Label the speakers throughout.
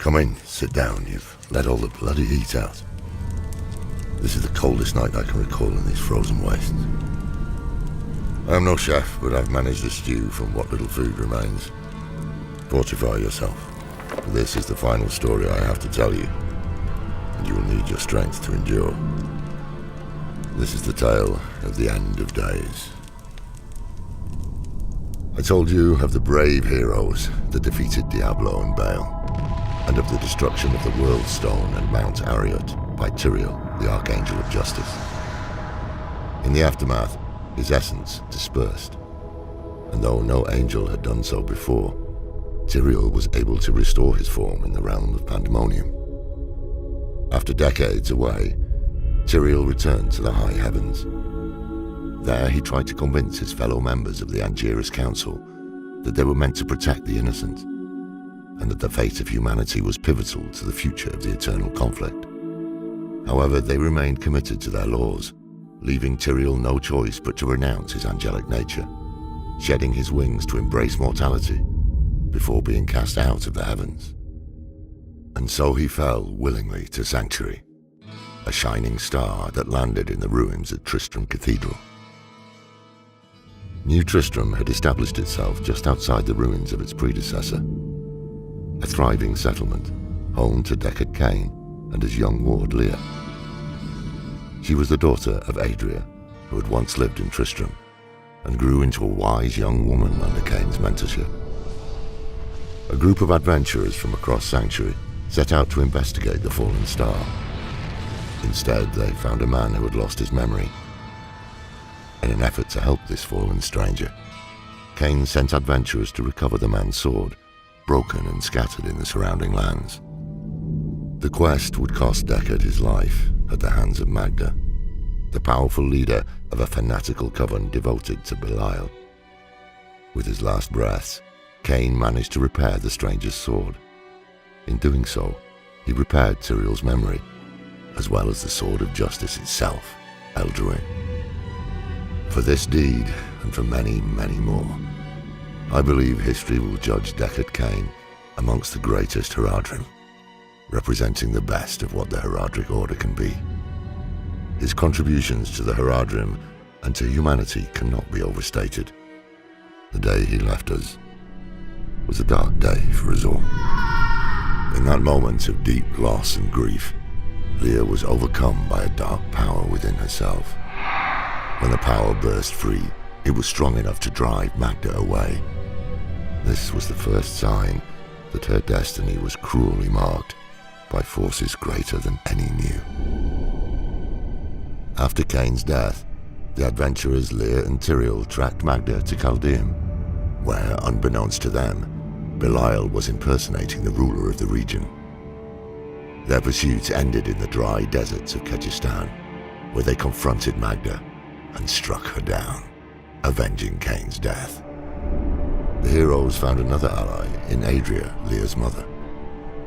Speaker 1: Come in, sit down. You've let all the bloody heat out. This is the coldest night I can recall in these frozen wastes. I am no chef, but I've managed a stew from what little food remains. Fortify yourself. For this is the final story I have to tell you, and you will need your strength to endure. This is the tale of the end of days. I told you of the brave heroes that defeated Diablo and Baal, and of the destruction of the World Stone and Mount Arreat by Tyrael, the Archangel of Justice. In the aftermath, his essence dispersed, and though no angel had done so before, Tyrael was able to restore his form in the realm of Pandemonium. After decades away, Tyrael returned to the high heavens. There he tried to convince his fellow members of the Angiras Council that they were meant to protect the innocent, and that the fate of humanity was pivotal to the future of the eternal conflict. However, they remained committed to their laws, leaving Tyrael no choice but to renounce his angelic nature, shedding his wings to embrace mortality before being cast out of the heavens. And so he fell willingly to Sanctuary, a shining star that landed in the ruins of Tristram Cathedral. New Tristram had established itself just outside the ruins of its predecessor, a thriving settlement, home to Deckard Cain and his young ward Leah. She was the daughter of Adria, who had once lived in Tristram, and grew into a wise young woman under Cain's mentorship. A group of adventurers from across Sanctuary set out to investigate the fallen star. Instead, they found a man who had lost his memory. In an effort to help this fallen stranger, Cain sent adventurers to recover the man's sword, broken and scattered in the surrounding lands. The quest would cost Deckard his life at the hands of Magda, the powerful leader of a fanatical coven devoted to Belial. With his last breaths, Cain managed to repair the stranger's sword. In doing so, he repaired Tyrael's memory, as well as the Sword of Justice itself, Eldraine. For this deed, and for many, many more, I believe history will judge Deckard Cain amongst the greatest Haradrim, representing the best of what the Haradric Order can be. His contributions to the Haradrim and to humanity cannot be overstated. The day he left us was a dark day for us all. In that moment of deep loss and grief, Leah was overcome by a dark power within herself. When the power burst free, it was strong enough to drive Magda away. This was the first sign that her destiny was cruelly marked by forces greater than any knew. After Cain's death, the adventurers Leah and Tyrael tracked Magda to Chaldeum, where, unbeknownst to them, Belial was impersonating the ruler of the region. Their pursuit ended in the dry deserts of Kyrgyzstan, where they confronted Magda and struck her down, avenging Cain's death. The heroes found another ally in Adria, Leah's mother,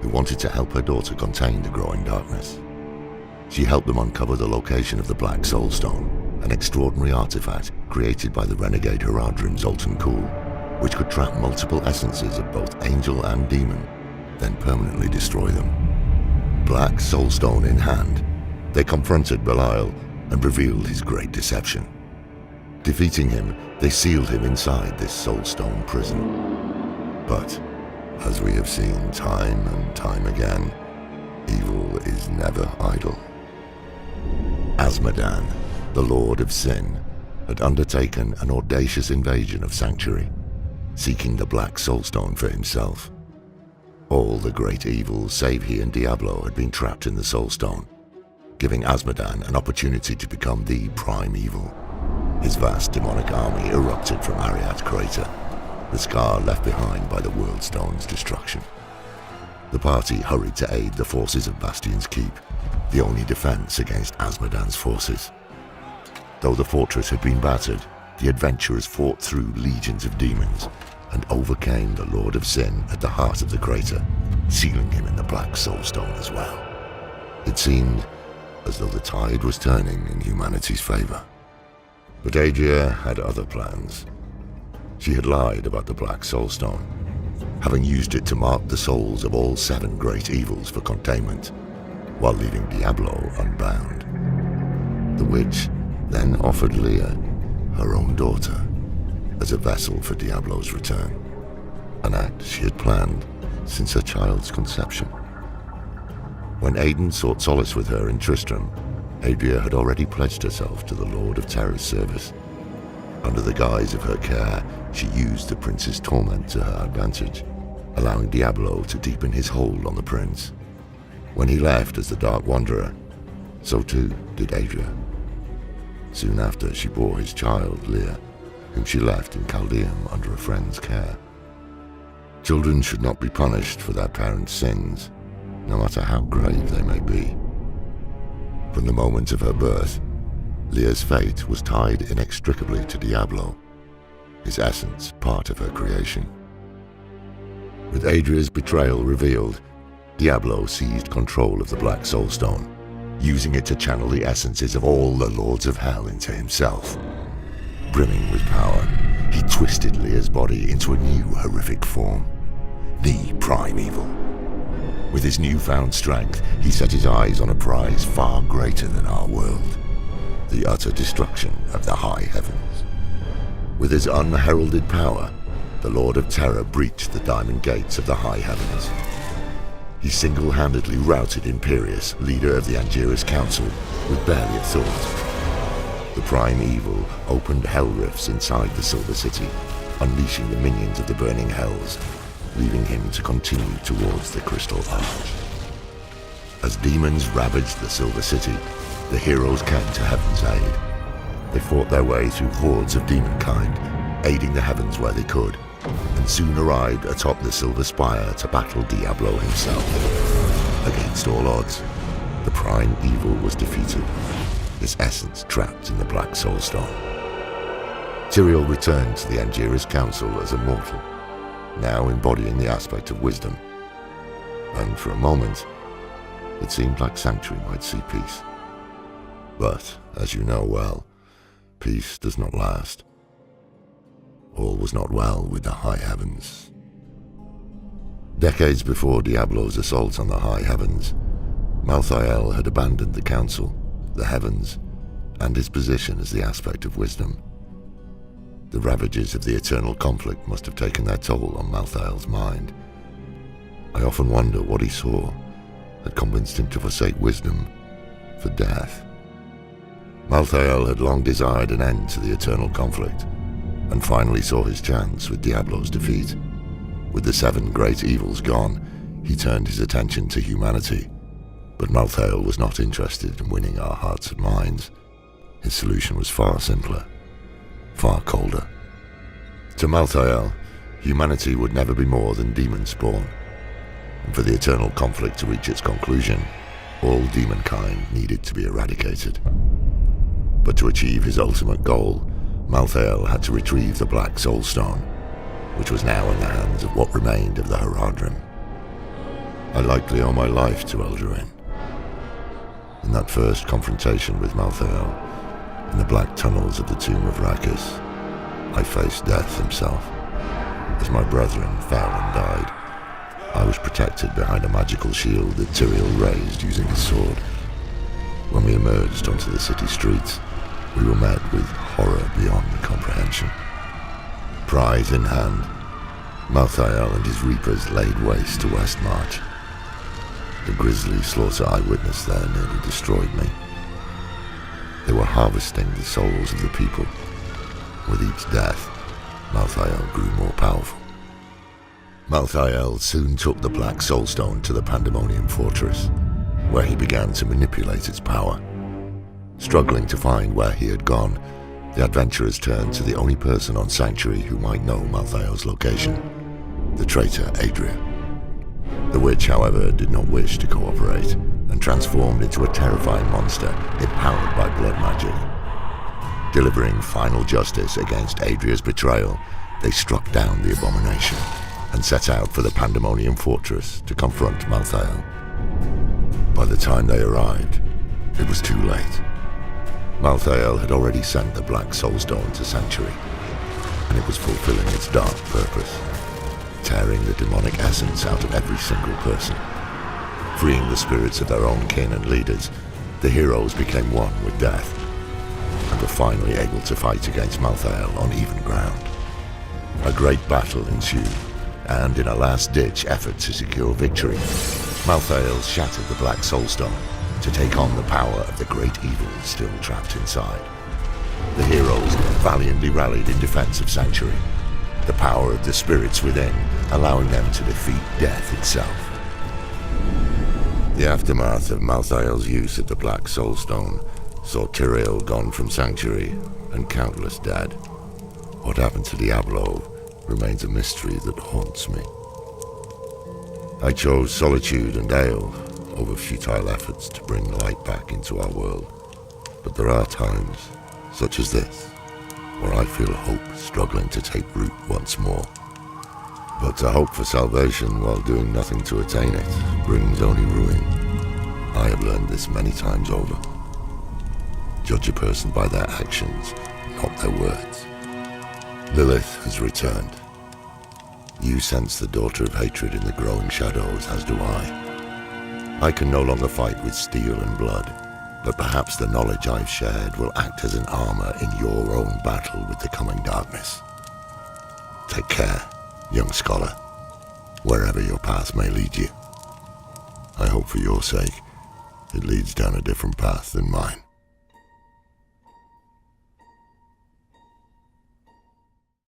Speaker 1: who wanted to help her daughter contain the growing darkness. She helped them uncover the location of the Black Soul Stone, an extraordinary artifact created by the renegade Haradrim Zoltan Kulle, which could trap multiple essences of both angel and demon, then permanently destroy them. Black Soul Stone in hand, they confronted Belial and revealed his great deception. Defeating him, they sealed him inside this Soul Stone prison. But, as we have seen time and time again, evil is never idle. Azmodan, the Lord of Sin, had undertaken an audacious invasion of Sanctuary, seeking the Black Soul Stone for himself. All the great evils save he and Diablo had been trapped in the Soul Stone, giving Azmodan an opportunity to become the prime evil. His vast demonic army erupted from Arreat Crater, the scar left behind by the World Stone's destruction. The party hurried to aid the forces of Bastion's Keep, the only defense against Azmodan's forces. Though the fortress had been battered, the adventurers fought through legions of demons and overcame the Lord of Sin at the heart of the crater, sealing him in the Black Soul Stone as well. It seemed as though the tide was turning in humanity's favor. But Adria had other plans. She had lied about the Black Soul Stone. having used it to mark the souls of all 7 great evils for containment, while leaving Diablo unbound. The witch then offered Leah, her own daughter, as a vessel for Diablo's return, an act she had planned since her child's conception. When Aidan sought solace with her in Tristram, Adria had already pledged herself to the Lord of Terror's service. Under the guise of her care, she used the prince's torment to her advantage, allowing Diablo to deepen his hold on the prince. When he left as the Dark Wanderer, so too did Adria. Soon after, she bore his child, Leah, whom she left in Chaldeum under a friend's care. Children should not be punished for their parents' sins, no matter how grave they may be. From the moment of her birth, Leah's fate was tied inextricably to Diablo, his essence part of her creation. With Adria's betrayal revealed, Diablo seized control of the Black Soulstone, using it to channel the essences of all the Lords of Hell into himself. Brimming with power, he twisted Leah's body into a new horrific form, the Prime Evil. With his newfound strength, he set his eyes on a prize far greater than our world, the utter destruction of the high heavens. With his unheralded power, the Lord of Terror breached the diamond gates of the high heavens. He single-handedly routed Imperius, leader of the Angiras Council, with barely a thought. The Prime Evil opened hell rifts inside the Silver City, unleashing the minions of the Burning Hells, leaving him to continue towards the Crystal Arch. As demons ravaged the Silver City, the heroes came to Heaven's aid. They fought their way through hordes of demonkind, aiding the heavens where they could, and soon arrived atop the Silver Spire to battle Diablo himself. Against all odds, the Prime Evil was defeated, his essence trapped in the Black Soulstone. Tyrael returned to the Angiras Council as a mortal, now embodying the aspect of wisdom. And for a moment, it seemed like Sanctuary might see peace. But, as you know well, peace does not last. All was not well with the high heavens. Decades before Diablo's assault on the high heavens, Malthael had abandoned the council, the heavens, and his position as the aspect of wisdom. The ravages of the eternal conflict must have taken their toll on Malthael's mind. I often wonder what he saw had convinced him to forsake wisdom for death. Malthael had long desired an end to the eternal conflict, and finally saw his chance with Diablo's defeat. With the 7 great evils gone, he turned his attention to humanity. But Malthael was not interested in winning our hearts and minds. His solution was far simpler, far colder. To Malthael, humanity would never be more than demon spawn, and for the eternal conflict to reach its conclusion, all demonkind needed to be eradicated. But to achieve his ultimate goal, Malthael had to retrieve the Black Soulstone, which was now in the hands of what remained of the Haradrim. I likely owe my life to Eldraine. In that first confrontation with Malthael, in the black tunnels of the tomb of Rakis, I faced death himself. As my brethren fell and died, I was protected behind a magical shield that Tyrael raised using his sword. When we emerged onto the city streets, we were met with horror beyond comprehension. Prize in hand, Malthael and his reapers laid waste to Westmarch. The grisly slaughter I witnessed there nearly destroyed me. They were harvesting the souls of the people. With each death, Malthael grew more powerful. Malthael soon took the Black Soulstone to the Pandemonium Fortress, where he began to manipulate its power. Struggling to find where he had gone, the adventurers turned to the only person on Sanctuary who might know Malthael's location, the traitor Adria. The witch, however, did not wish to cooperate, and transformed into a terrifying monster empowered by blood magic. Delivering final justice against Adria's betrayal, they struck down the abomination, and set out for the Pandemonium Fortress to confront Malthael. By the time they arrived, it was too late. Malthael had already sent the Black Soulstone to Sanctuary, and it was fulfilling its dark purpose. tearing the demonic essence out of every single person. Freeing the spirits of their own kin and leaders, the heroes became one with death, and were finally able to fight against Malthael on even ground. A great battle ensued, and in a last-ditch effort to secure victory, Malthael shattered the Black Soulstone to take on the power of the great evil still trapped inside. The heroes valiantly rallied in defense of Sanctuary, the power of the spirits within allowing them to defeat death itself. The aftermath of Malthael's use of the Black Soulstone saw Tyrael gone from Sanctuary and countless dead. What happened to Diablo remains a mystery that haunts me. I chose solitude and ale over futile efforts to bring light back into our world. But there are times, such as this, where I feel hope struggling to take root once more. But to hope for salvation while doing nothing to attain it brings only ruin. I have learned this many times over. Judge a person by their actions, not their words. Lilith has returned. You sense the daughter of hatred in the growing shadows, as do I. I can no longer fight with steel and blood, but perhaps the knowledge I've shared will act as an armor in your own battle with the coming darkness. Take care, young scholar, wherever your path may lead you. I hope for your sake, it leads down a different path than mine.